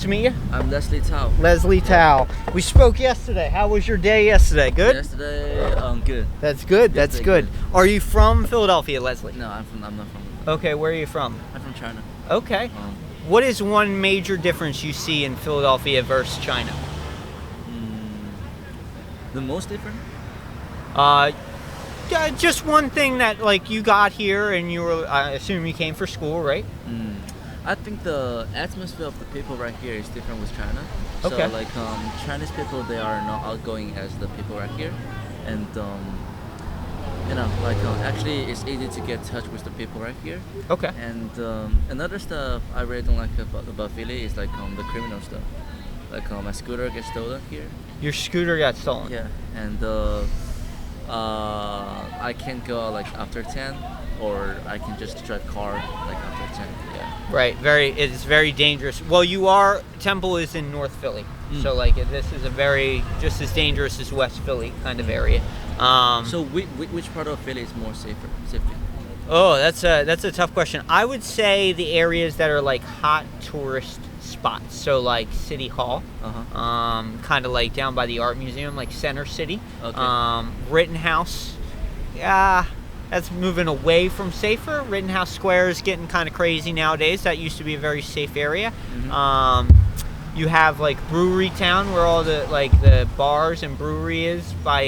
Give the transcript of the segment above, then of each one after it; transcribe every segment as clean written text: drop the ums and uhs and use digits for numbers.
to meet you. I'm Leslie Tao. Leslie Tao. We spoke yesterday. How was your day yesterday? Good? Yesterday, good. That's good. That's good. Are you from Philadelphia, Leslie? No, I'm not from. Okay, where are you from? I'm from China. Okay. What is one major difference you see in Philadelphia versus China? The most different? Just one thing that like you got here and you were. I assume you came for school, right? I think the atmosphere of the people right here is different with China. Okay. So like Chinese people, they are not outgoing as the people right here, and actually it's easy to get in touch with the people right here. Okay. And another stuff I really don't like about Philly is like the criminal stuff. Like my scooter gets stolen here. Your scooter got stolen. Yeah, and I can't go like after 10, or I can just drive car like after 10. Yeah. Right. It's very dangerous. Well, Temple is in North Philly, so like this is a very just as dangerous as West Philly kind of area. So which part of Philly is more safer? Oh, that's a tough question. I would say the areas that are like hot tourist spots. So like City Hall, kind of like down by the Art Museum, like Center City. Okay. Rittenhouse, yeah, that's moving away from safer. Rittenhouse Square is getting kind of crazy nowadays. That used to be a very safe area. You have like Brewery Town, where all the bars and brewery is by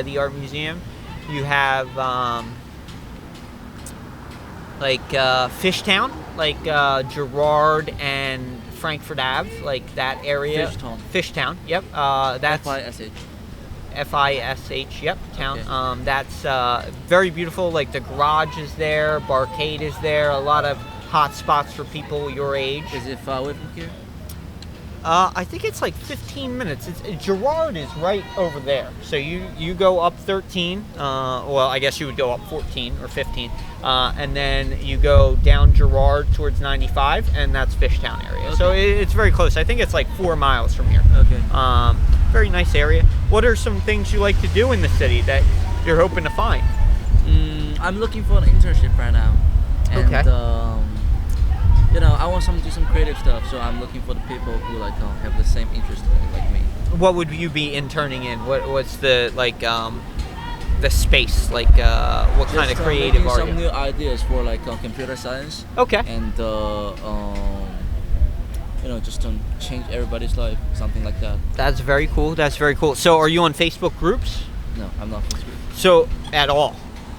the Art Museum. You have Fishtown, like Girard and Frankfurt Ave, like that area. Fishtown. Yep. That's F-I-S-H. F-I-S-H. Yep. Town. Okay. That's very beautiful. Like the garage is there, Barcade is there. A lot of hot spots for people your age. Is it far away from here? I think it's like 15 minutes. Girard is right over there. So you go up 13. Well, I guess you would go up 14 or 15. And then you go down Girard towards 95, and that's Fishtown area. Okay. So it's very close. I think it's like 4 miles from here. Okay. Very nice area. What are some things you like to do in the city that you're hoping to find? I'm looking for an internship right now. And, Okay. I want to do some creative stuff, so I'm looking for the people who have the same interest like me. What would you be interning in? What's the the space? What kind of creative are you? Some new ideas for computer science. Okay. And just to change everybody's life, something like that. That's very cool. That's very cool. So, are you on Facebook groups? No, I'm not Facebook. So, at all?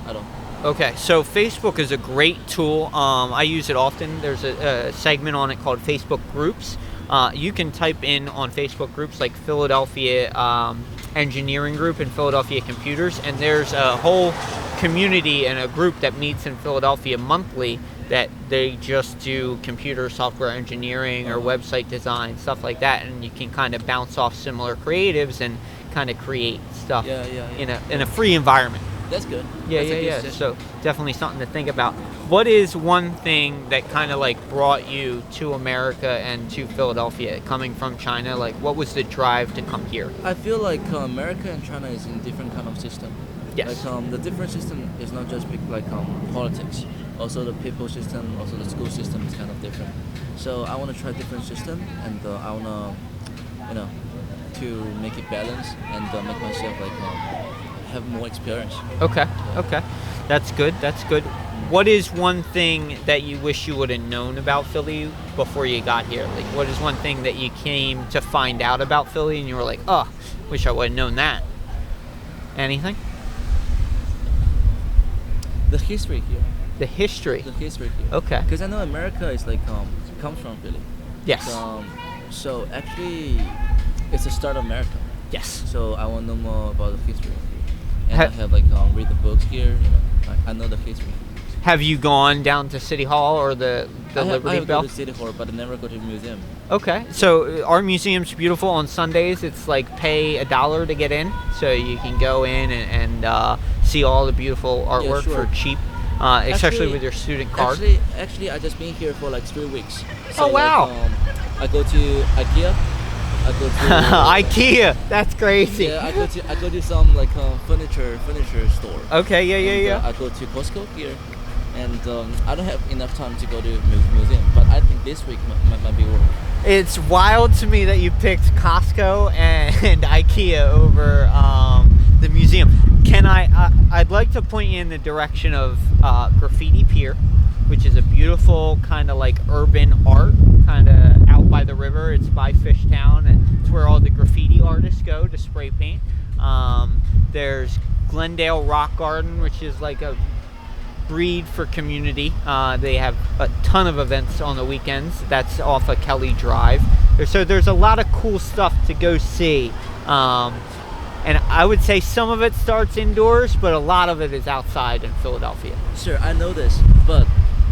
I don't. Okay, so Facebook is a great tool. I use it often. There's a segment on it called Facebook Groups. You can type in on Facebook groups like Philadelphia Engineering Group and Philadelphia Computers, and there's a whole community and a group that meets in Philadelphia monthly that they just do computer software engineering or website design, stuff like that, and you can kind of bounce off similar creatives and kind of create stuff in a free environment. That's good. Yeah. So definitely something to think about. What is one thing that kind of brought you to America and to Philadelphia, coming from China? What was the drive to come here? I feel like America and China is in different kind of system. Yes. The different system is not just politics. Also the people system, also the school system is kind of different. So I want to try different system, and I want to, to make it balanced and make myself have more experience. Okay. That's good. What is one thing that you wish you would have known about Philly before you got here? What is one thing that you came to find out about Philly and you were like, oh, wish I would have known that? Anything? The history here. The history? The history here. Okay. Because I know America is comes from Philly. Yes. So actually, it's the start of America. Yes. So I want to know more about the history. And I have read the books here. I know the history. Have you gone down to City Hall or the Liberty Bell? I have to City Hall, but I never go to the museum. Okay, so our museum's beautiful. On Sundays, it's pay $1 to get in, so you can go in and see all the beautiful artwork for cheap, especially with your student card. Actually, I just been here for 3 weeks. So, oh wow! I go to IKEA. IKEA, that's crazy. Yeah, I go to some furniture store. Okay, yeah. I go to Costco here, and I don't have enough time to go to museum, but I think this week might be work. It's wild to me that you picked Costco and IKEA over the museum. I'd like to point you in the direction of Graffiti Pier, which is a beautiful kind of like urban art, kind of out by the river. It's by Fishtown, and it's where all the graffiti artists go to spray paint. There's Glendale Rock Garden, which is like a breed for community. They have a ton of events on the weekends. That's off of Kelly Drive. So there's a lot of cool stuff to go see. And I would say some of it starts indoors, but a lot of it is outside in Philadelphia. Sure, I know this, but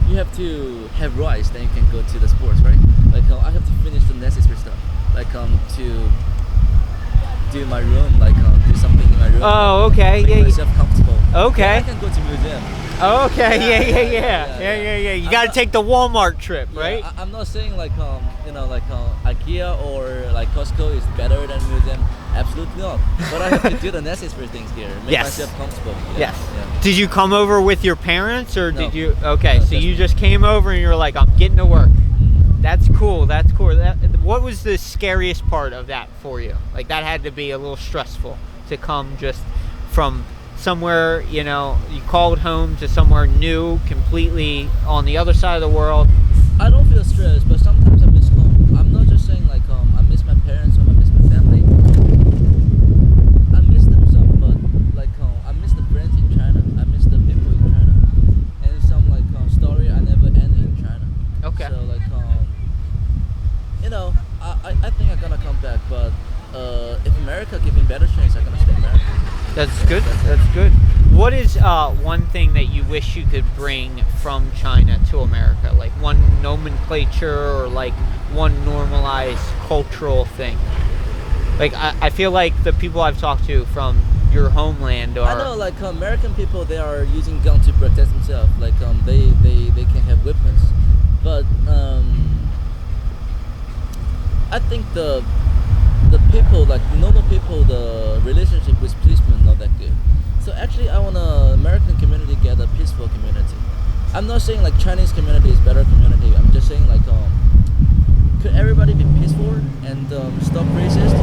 you have to have rights, then you can go to the sports, right? Like I have to finish the necessary stuff, like to do my room, like do something in my room. Oh, okay, make yeah. myself comfortable. Okay. Yeah, I can go to museum. Okay, yeah. You got to take the Walmart trip, right? I'm not saying like IKEA or like Costco is better than museum. Absolutely not. But I have to do the necessary things here, make myself comfortable. Yes. Yeah. Did you come over with your parents, or No. did you? Okay, No, so you me. just came over and you're like, I'm getting to work. That's cool. What was the scariest part of that for you? Like that had to be a little stressful to come just from somewhere, you called home to somewhere new, completely on the other side of the world. I don't feel stressed, but sometimes I miss home. I'm not just saying like I miss my parents or I miss my family. I miss them some, but like I miss the friends in China. I miss the people in China, and some like story I never end in China. Okay. So like I think I'm gonna come back, but if America give me better chance, I'm gonna stay in America. That's good. That's good. What is one thing that you wish you could bring from China to America? Like one nomenclature or like one normalized cultural thing? Like I feel like the people I've talked to from your homeland are... I know like American people, they are using gun to protect themselves. Like they can have weapons. But I think the people, like normal people, the relationship with policemen not that good. So actually, I want a American community get a peaceful community. I'm not saying like Chinese community is better community. I'm just saying like could everybody be peaceful and stop racist,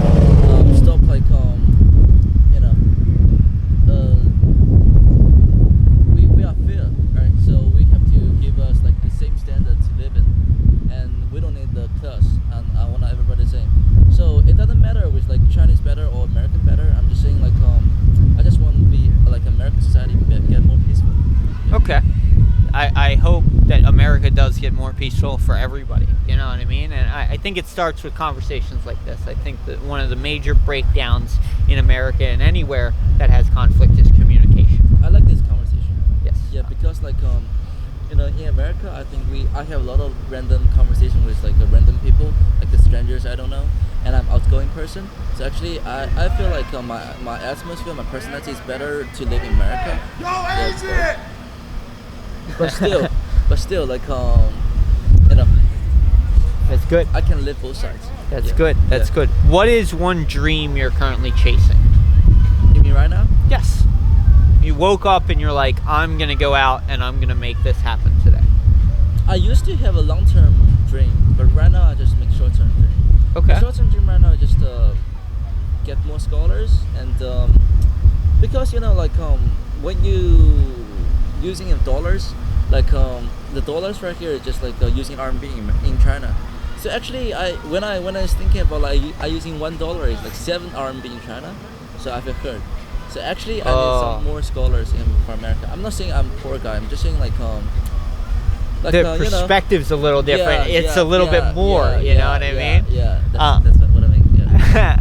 stop like we are fair, right? So we have to give us like the same standard to live in, and we don't need the class. And I want everybody the same. So it doesn't matter with like Chinese better or American better. I'm just saying like I just want to be like American society get more peaceful. Okay. I hope that America does get more peaceful for everybody. You know what I mean? And I think it starts with conversations like this. I think that one of the major breakdowns in America and anywhere that has conflict is communication. I like this conversation. Yes. Yeah, because like in America, I think I have a lot of random conversation with like random people, like the strangers I don't know, and I'm outgoing person. So actually, I feel like my atmosphere, my personality is better to live in America. But still, like That's good. I can live both sides. That's good. That's good. What is one dream you're currently chasing? You mean right now? Yes. You woke up and you're like, I'm gonna go out and I'm gonna make this happen today. I used to have a long-term dream, but right now I just make short-term dream. Okay. The short-term dream right now is just get more scholars, and because like when you using in dollars, like the dollars right here is just like using RMB in China. So actually, when I was thinking about like I using $1 is like 7 RMB in China, so I've heard. So actually, I need some more scholars for America. I'm not saying I'm a poor guy. I'm just saying like the perspective's a little different. It's a little bit more. You know what I mean? Yeah, that's what I mean. Yeah.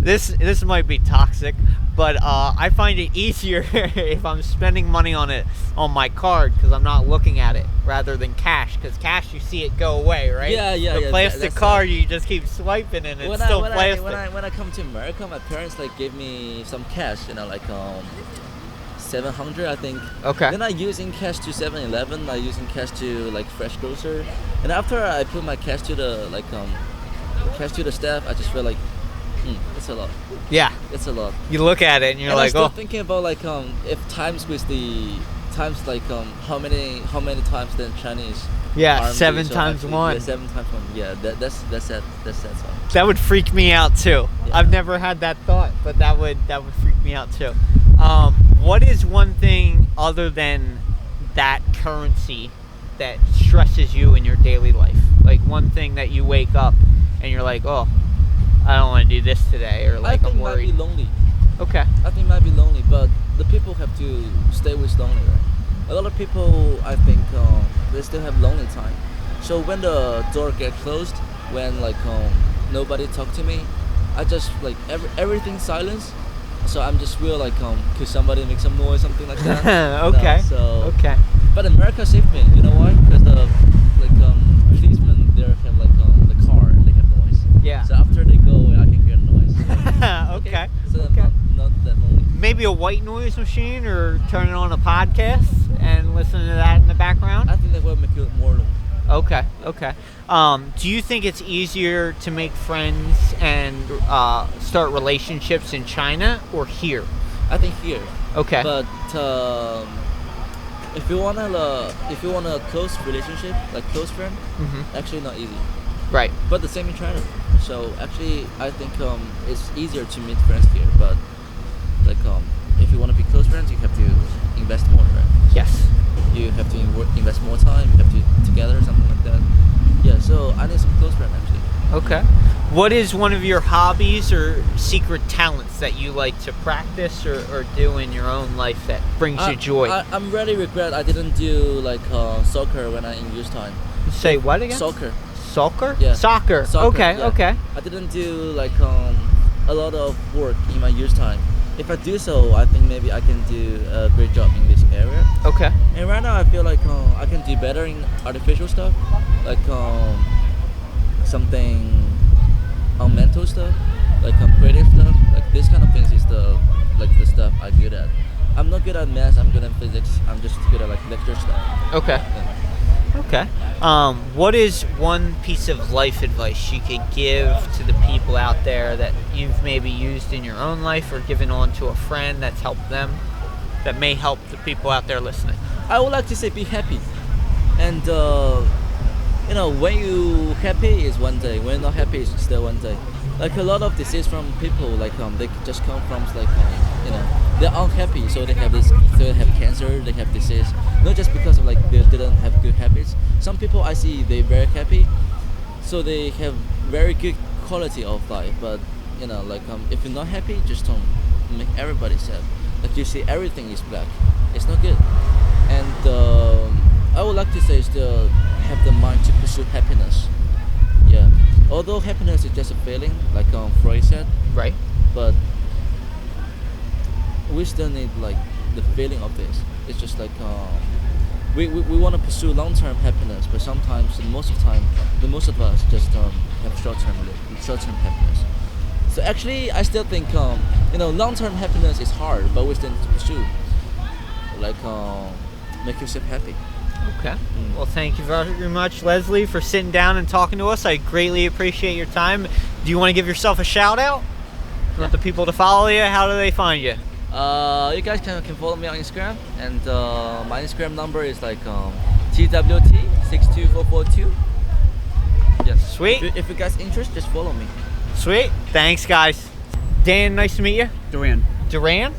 This might be toxic, but I find it easier if I'm spending money on my card because I'm not looking at it rather than cash. Because cash, you see it go away, right? Yeah. The plastic card, you just keep swiping and it's still plastic. When I come to America, my parents like gave me some cash, like 700 I think. Okay. Then I using cash to 7-Eleven. I using cash to like fresh grocer. And after I put my cash to the staff, I just feel like it's a lot. Yeah. It's a lot. You look at it and you're and like, I'm still thinking about like if times with the times like how many times than Chinese. Yeah, army, 7 so times actually, one. Yeah, 7 times 1. Yeah, that's that. That's that song. That would freak me out too. Yeah. I've never had that thought, but that would freak me out too. What is one thing other than that currency that stresses you in your daily life? Like one thing that you wake up and you're like, oh, I don't want to do this today, or like I think I'm might be worried. lonely. Okay. I think might be lonely, but the people have to stay with lonely, right? A lot of people, I think, they still have lonely time. So when the door get closed, when like nobody talk to me, I just like everything silence. So I'm just real like could somebody make some noise, something like that. Okay. No, so Okay. but America saved me. You know why? Because the like policemen there have like the car, they have noise. Yeah. So after they go, I can hear the noise. Okay. So Okay. I'm not that lonely. Maybe a white noise machine, or turning on a podcast and listening to that in the background. I think that will make you more lonely. Okay. Okay. Do you think it's easier to make friends and start relationships in China or here? I think here. Okay. But if you want a close relationship, like close friend, Mhm. actually not easy. Right. But the same in China. So actually, I think it's easier to meet friends here. But like if you want to be close friends, you have to invest more, right? Yes. You have to invest more time. You have to together, something like that. Yeah. So I need some close friend actually. Okay. What is one of your hobbies or secret talents that you like to practice or do in your own life that brings you joy? I'm really regret I didn't do like soccer when I in youth time. Say what again? Soccer. Soccer? Yeah. Soccer. Okay. yeah. Okay. I didn't do like a lot of work in my youth time. If I do so, I think maybe I can do a great job in this area. Okay. And right now, I feel like I can do better in artificial stuff, like something on mental stuff, like creative stuff. Like this kind of things is the stuff I'm good at. I'm not good at math. I'm good at physics. I'm just good at like lecture stuff. Okay. Yeah. Okay. What is one piece of life advice you could give to the people out there that you've maybe used in your own life or given on to a friend that's helped them, that may help the people out there listening? I would like to say be happy, and when you happy is one day, when you're not happy is still one day. Like a lot of disease from people, like they just come from like they're unhappy, so they have cancer, they have disease, not just because of like they didn't have good habits. Some people I see they very happy, so they have very good quality of life. But if you're not happy, just don't make everybody sad. Like you see everything is black, it's not good. And I would like to say still have the mind to pursue happiness. Yeah. Although happiness is just a feeling, like Freud said, Right. but we still need like the feeling of this. It's just like we want to pursue long-term happiness, but sometimes, most of us just have short-term happiness. So actually, I still think long-term happiness is hard, but we still need to pursue, like make yourself happy. Okay. Well, thank you very much, Leslie, for sitting down and talking to us. I greatly appreciate your time. Do you want to give yourself a shout out? You want the people to follow you? How do they find you? You guys can follow me on Instagram, and my Instagram number is like TWT62442. Yes. Sweet. If you guys interested, just follow me. Sweet. Thanks, guys. Dan, nice to meet you. Duran. Duran?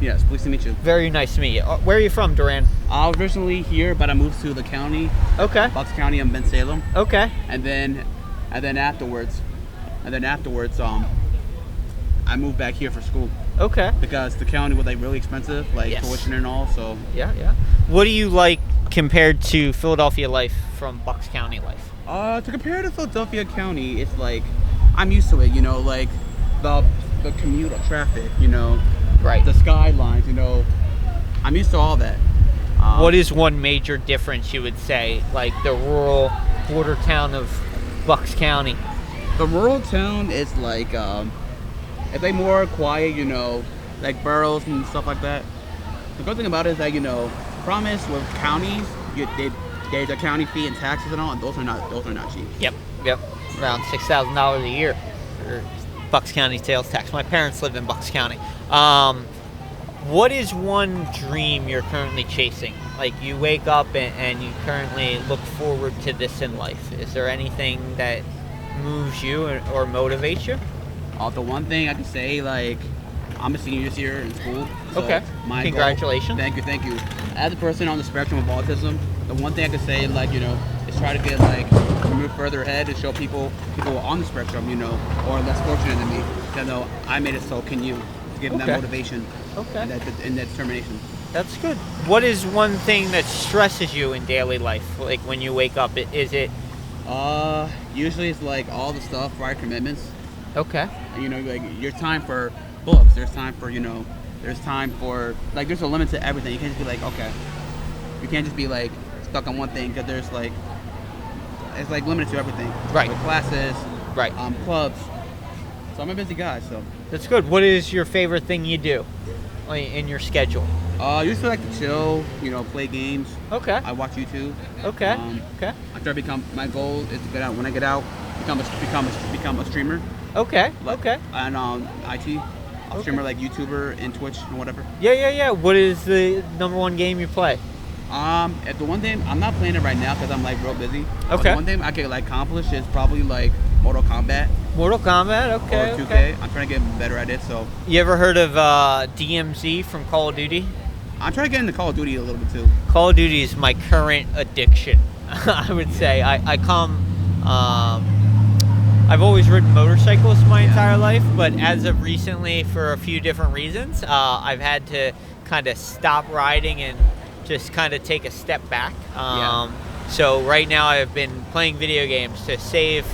Yes, pleased to meet you. Very nice to meet you. Where are you from, Duran? I was originally here, but I moved to the county, Okay. Bucks County. I'm Ben Salem, Okay. and then afterwards, I moved back here for school Okay. because the county was like really expensive, like Yes. tuition and all. So Yeah, yeah. What do you like compared to Philadelphia life from Bucks County life? to compare to Philadelphia County, it's like I'm used to it. Like the commute of traffic. Right. The skylines. I'm used to all that. What is one major difference you would say, like the rural border town of Bucks County? The rural town is like it's like more quiet, like boroughs and stuff like that. The good thing about it is that promise with counties, there's a county fee and taxes and all, and those are not cheap. Yep. Around $6,000 a year for Bucks County sales tax. My parents live in Bucks County. What is one dream you're currently chasing? Like you wake up and you currently look forward to this in life. Is there anything that moves you or motivates you? The one thing I can say, like, I'm a senior this year in school. So Okay. my Congratulations. Thank you. As a person on the spectrum of autism, the one thing I can say, like, is try to get, like, move further ahead and show people on the spectrum, or less fortunate than me, that know I made it, so can you. Give them Okay. that motivation Okay. and that determination. That's good. What is one thing that stresses you in daily life? Like when you wake up, is it Usually it's like all the stuff, right? Commitments. okay? Like your time for books. There's time for there's time for like there's a limit to everything. You can't just be like okay. You can't just be like stuck on one thing because there's like it's like limited to everything. Right. With classes. Right. Clubs. So I'm a busy guy. So. That's good. What is your favorite thing you do like, in your schedule? Usually like to chill. Play games. Okay. I watch YouTube. Okay. Okay. I try to become. My goal is to get out. When I get out, become a streamer. Okay. Like, Okay. And IT. A streamer like YouTuber and Twitch and whatever. Yeah. What is the number one game you play? If the one thing I'm not playing it right now because I'm like real busy. But Okay. the one thing I could like accomplish is probably like Mortal Kombat Mortal Kombat. Okay. or 2K. Okay. I'm trying to get better at it, so You ever heard of DMZ from Call of Duty? I'm trying to get into Call of Duty a little bit too. Call of Duty is my current addiction. I would say I come. I've always ridden motorcycles my entire life, but as of recently, for a few different reasons, I've had to kind of stop riding and just kind of take a step back. So right now, I've been playing video games to save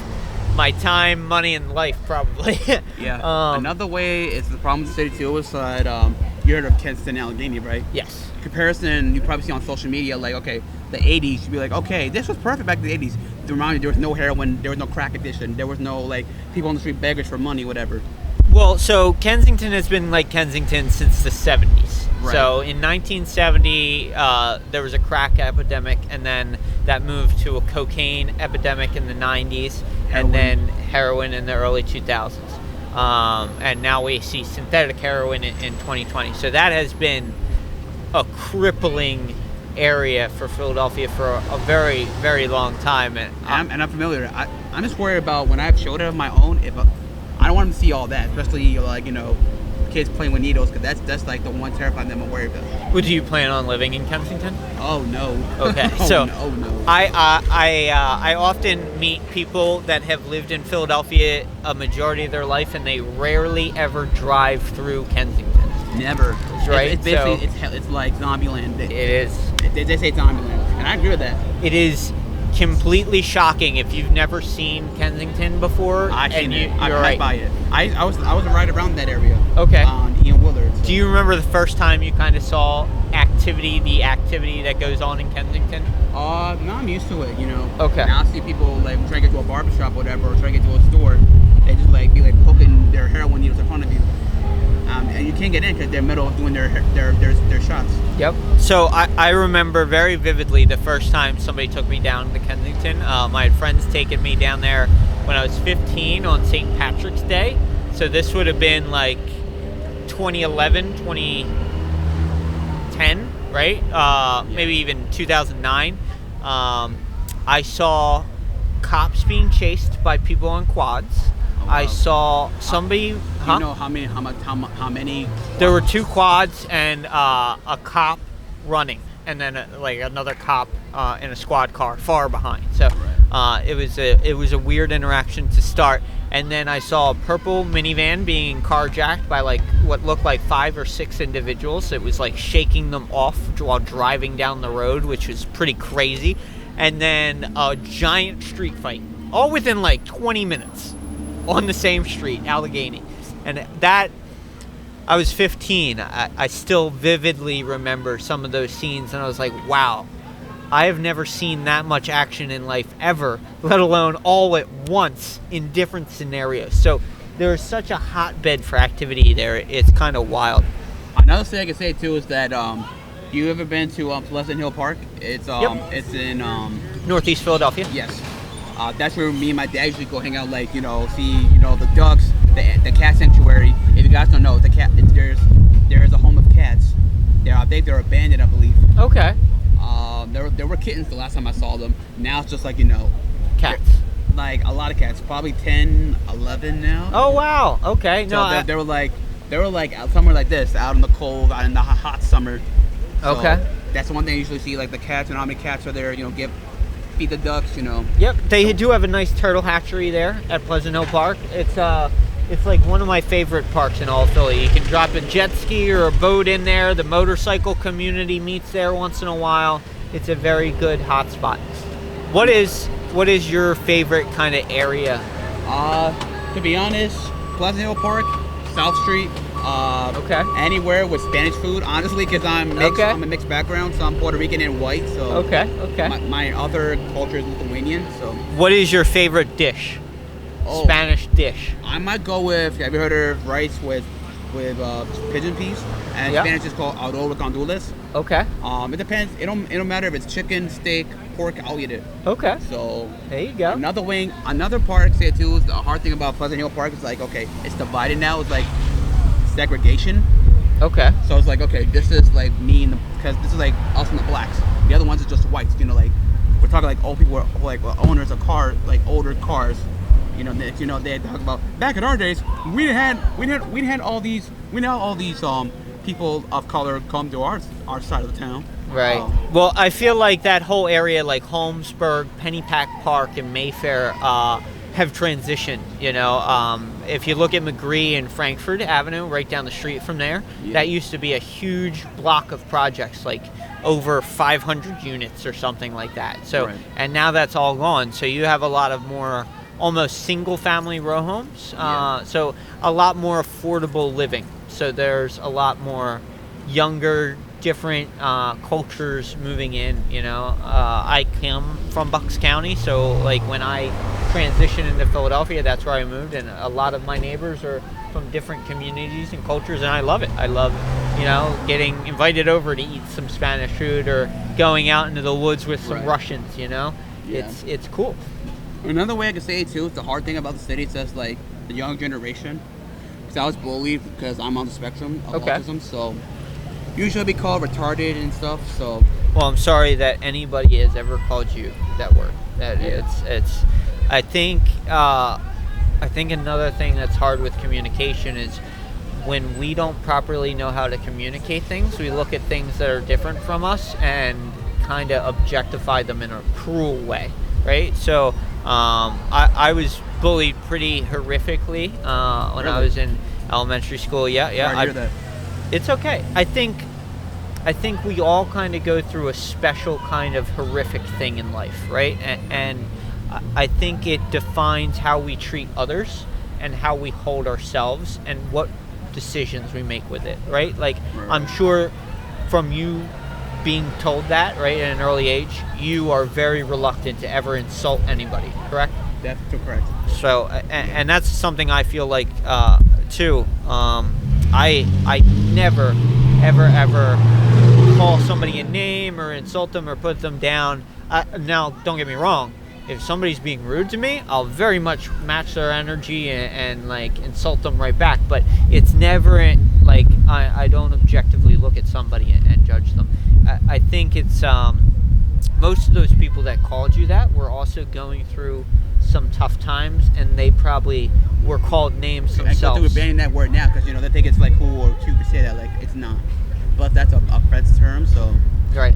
my time, money, and life, probably. Yeah. Another way is the problem with the city too is that you heard of Kensington, Allegheny, right? Yes. Comparison you probably see on social media, like okay, the 80s, you'd be like, okay, this was perfect back in the 80s. To remind you, there was no heroin, there was no crack addiction, there was no like people on the street beggars for money, whatever. Well, so Kensington has been like Kensington since the 70s. Right. So in 1970, there was a crack epidemic, and then that moved to a cocaine epidemic in the 90s, Heroin. and then heroin in the early 2000s. And now we see synthetic heroin in 2020. So that has been a crippling area for Philadelphia for a very, very long time. And I'm familiar. I'm just worried about when I have children of my own. If I don't want them to see all that, especially like kids playing with needles, because that's like the one terrifying thing I'm worried about. would you plan on living in Kensington? Oh no. Okay, Oh, so no, no. I often meet people that have lived in Philadelphia a majority of their life, and they rarely ever drive through Kensington. Never. Right, It's basically it's like Zombieland. It is. They say Zombieland, and I agree with that. It is completely shocking if you've never seen Kensington before. I've seen it. You're I'm right. right by it. I was right around that area. Okay. On Ian Willard. So. Do you remember the first time you kind of saw the activity that goes on in Kensington? No, I'm used to it. Okay. Now I see people like trying to get to a barbershop, or whatever, or trying to get to a store. They just like be like poking their heroin needles in front of you. And you can't get in because they're in the middle of doing their shots. Yep. So I remember very vividly the first time somebody took me down to Kensington. I had friends taking me down there when I was 15 on St. Patrick's Day. So this would have been like 2011, 2010, right? Maybe even 2009. I saw cops being chased by people on quads. Oh, wow. I saw somebody. Do Huh? you know how many? There were two quads and a cop running, and then like another cop in a squad car far behind. So it was a weird interaction to start. And then I saw a purple minivan being carjacked by like what looked like 5 or 6 individuals. It was like shaking them off while driving down the road, which was pretty crazy. And then a giant street fight, all within like 20 minutes on the same street, Allegheny. And that, I was 15. I still vividly remember some of those scenes, and I was like, wow, I have never seen that much action in life ever, let alone all at once in different scenarios. So there is such a hotbed for activity there. It's kind of wild. Another thing I can say too is that you ever been to Pleasant Hill Park? It's Yep. it's in Northeast Philadelphia. yes. That's where me and my dad usually go hang out. Like see the ducks, the cat sanctuary. If you guys don't know, there's a home of cats. I think they're abandoned, I believe. Okay. There were kittens the last time I saw them. Now it's just like Cats. like a lot of cats, probably 10, 11 now. Oh wow. Okay. So No. they were like out somewhere like this, out in the cold, out in the hot summer. So Okay. That's one thing I usually see, like the cats and how many cats are there. Feed the ducks. Yep, they do have a nice turtle hatchery there at Pleasant Hill Park. It's like one of my favorite parks in all of Philly. You can drop a jet ski or a boat in there. The motorcycle community meets there once in a while. It's a very good hot spot. What is your favorite kind of area? To be honest, Pleasant Hill Park, South Street. Okay. Anywhere with Spanish food, honestly, because I'm mixed. Okay. I'm a mixed background, so I'm Puerto Rican and white. So Okay. My other culture is Lithuanian. So What is your favorite dish? Oh. Spanish dish. I might go with. Have you heard of rice with pigeon peas? And Yeah. Spanish is called arroz con gandules. Okay. It depends. It don't matter if it's chicken, steak, pork. I'll eat it. Okay. So There you go. another park. Say too. Is the hard thing about Pleasant Hill Park is like it's divided now. It's like segregation. Okay. So it's like this is like me because this is like us and the blacks. The other ones are just whites. Like we're talking like old people, like owners of cars, like older cars. They talk about back in our days we had all these people of color come to our side of the town. Right. Well, I feel like that whole area, like Holmesburg, Pennypack Park, and Mayfair, have transitioned. If you look at McGree and Frankfurt Avenue, right down the street from there, that used to be a huge block of projects, like over 500 units or something like that. So, Right. And now that's all gone. So you have a lot of more almost single-family row homes. So a lot more affordable living. So there's a lot more younger, different cultures moving in. I come from Bucks County, so like when I transitioned into Philadelphia, that's where I moved, and a lot of my neighbors are from different communities and cultures, and I love it. I love getting invited over to eat some Spanish food or going out into the woods with some Right. Russians. Yeah. It's cool. Another way I could say it too is the hard thing about the city is just like the young generation. Because I was bullied because I'm on the spectrum of Okay. autism, so usually be called retarded and stuff. So Well, I'm sorry that anybody has ever called you that word. It's. I think another thing that's hard with communication is when we don't properly know how to communicate things. We look at things that are different from us and kind of objectify them in a cruel way, right? So I was bullied pretty horrifically when I Really? was in elementary school. Yeah. Sorry to hear that. It's okay. I think we all kind of go through a special kind of horrific thing in life, right? And I think it defines how we treat others and how we hold ourselves and what decisions we make with it, right? Like, Right. I'm sure from you being told that, right, at an early age, you are very reluctant to ever insult anybody, correct? That's too correct. So, and that's something I feel like too. I never, ever call somebody a name or insult them or put them down. Now, don't get me wrong. If somebody's being rude to me, I'll very much match their energy and like insult them right back. But it's never like I don't objectively look at somebody and judge them. I think it's most of those people that called you that were also going through some tough times, and they probably were called names I go themselves. through banning that word now because they think it's like cool or cute to say that. Like it's not, but that's a Fred's term. So Right.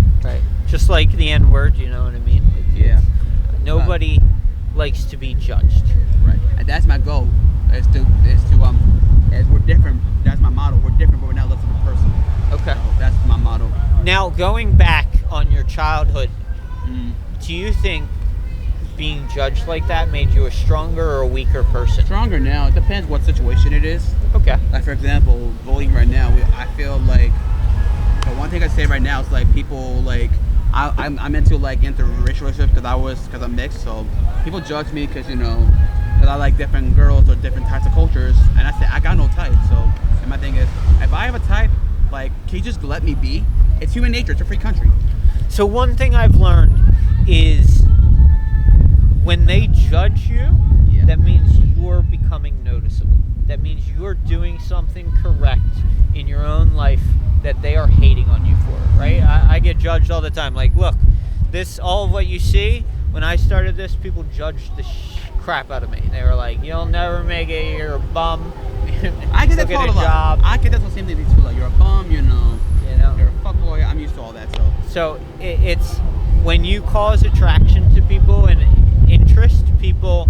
Just like the N word, you know what I mean? yeah, Nobody likes to be judged. right. And that's my goal. Is to as we're different. That's my motto. We're different, but we're not less of a person. Okay. So that's my motto. Now, going back on your childhood, Mm. do you think being judged like that made you a stronger or a weaker person? Stronger now. It depends what situation it is. Okay. Like for example, bullying right now. I feel like the one thing I say right now is like people like I'm into interracial relationships because I'm mixed. So people judge me because I like different girls or different types of cultures, and I say I got no type. So and my thing is, if I have a type, like can you just let me be? It's human nature. It's a free country. So one thing I've learned is when they judge you, Yeah. that means you're becoming noticeable. That means you're doing something correct in your own life that they are hating on you for, right? I get judged all the time. Like, look, all of what you see, when I started this, people judged the crap out of me. They were like, you'll never make it, you're a bum. I get that Look at called a a lot. job. I get that same thing too. Like, you're a bum, you're a fuckboy. I'm used to all that, so. So it's when you cause attraction to people and interest people,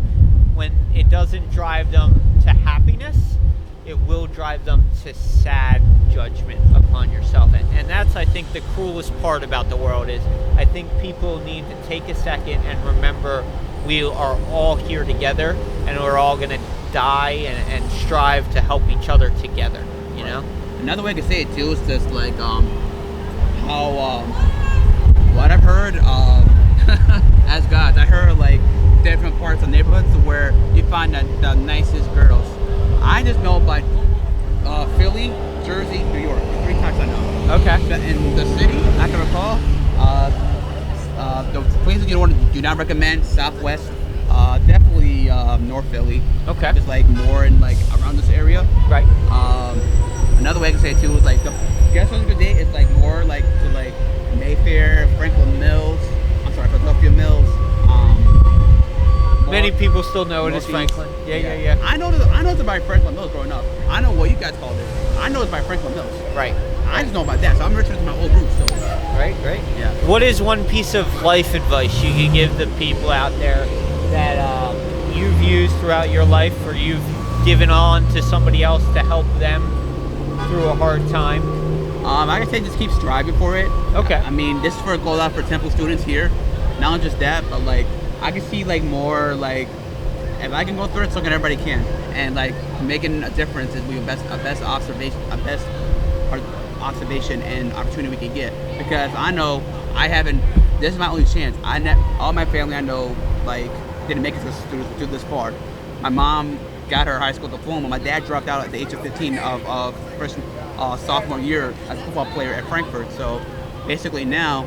when it doesn't drive them to happiness, it will drive them to sad judgment upon yourself. And that's, I think, the cruelest part about the world is I think people need to take a second and remember we are all here together and we're all going to die and strive to help each other together, you know? Another way I could say it too is just like how what I've heard as guys, I heard like different parts of neighborhoods where you find the nicest girls. I just know about Philly, Jersey, New York. The 3 types I know. Okay. In the city, I can recall the places you do not recommend. Southwest, definitely North Philly. Okay. Just like more in like around this area. Right. Another way I can say it too is like the guest house of the day is like more like to like Mayfair, Franklin Mills. I'm sorry, Philadelphia Mills. Many people still know it as Northeast. Franklin. Yeah. I know it's by Franklin Mills growing up. I know what you guys call it. I know it's by Franklin Mills. Right. I just know about that, so I'm returning to my old roots. So Right. yeah. What is one piece of life advice you could give the people out there that you've used throughout your life, or you've given on to somebody else to help them through a hard time? I can say just keep striving for it. Okay. I mean, this is for goes out for Temple students here. Not only just that, but like I can see like more like if I can go through it, so can everybody can. And like making a difference is a best observation and opportunity we can get. Because I know I haven't. This is my only chance. All my family I know like didn't make it through this far. My mom got her high school diploma. My dad dropped out at the age of 15 of sophomore year as a football player at Frankfurt. So basically now,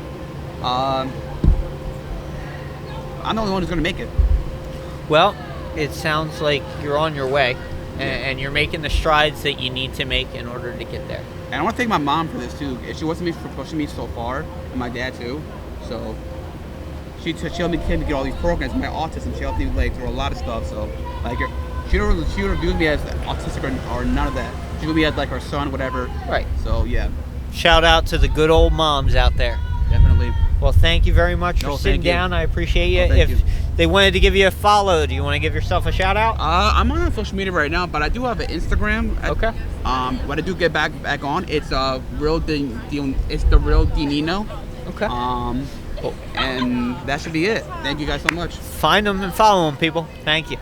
I'm the only one who's going to make it. Well, it sounds like you're on your way, and you're making the strides that you need to make in order to get there. And I want to thank my mom for this too. She wasn't me for pushing me so far, and my dad too. So she helped me get all these programs. My autism, she helped me like through a lot of stuff. So like she don't view me as autistic or none of that. She viewed me as like her son, whatever. Right. So yeah, Shout out to the good old moms out there. definitely. Well, thank you very much No, for sitting thank you. down. I appreciate you. No, thank If you. they wanted to give you a follow, do you want to give yourself a shout out? I'm on social media right now, but I do have an Instagram. Okay. When I do get back on, it's it's the real Dinino. Okay. And that should be it. Thank you guys so much. Find them and follow them, people. Thank you.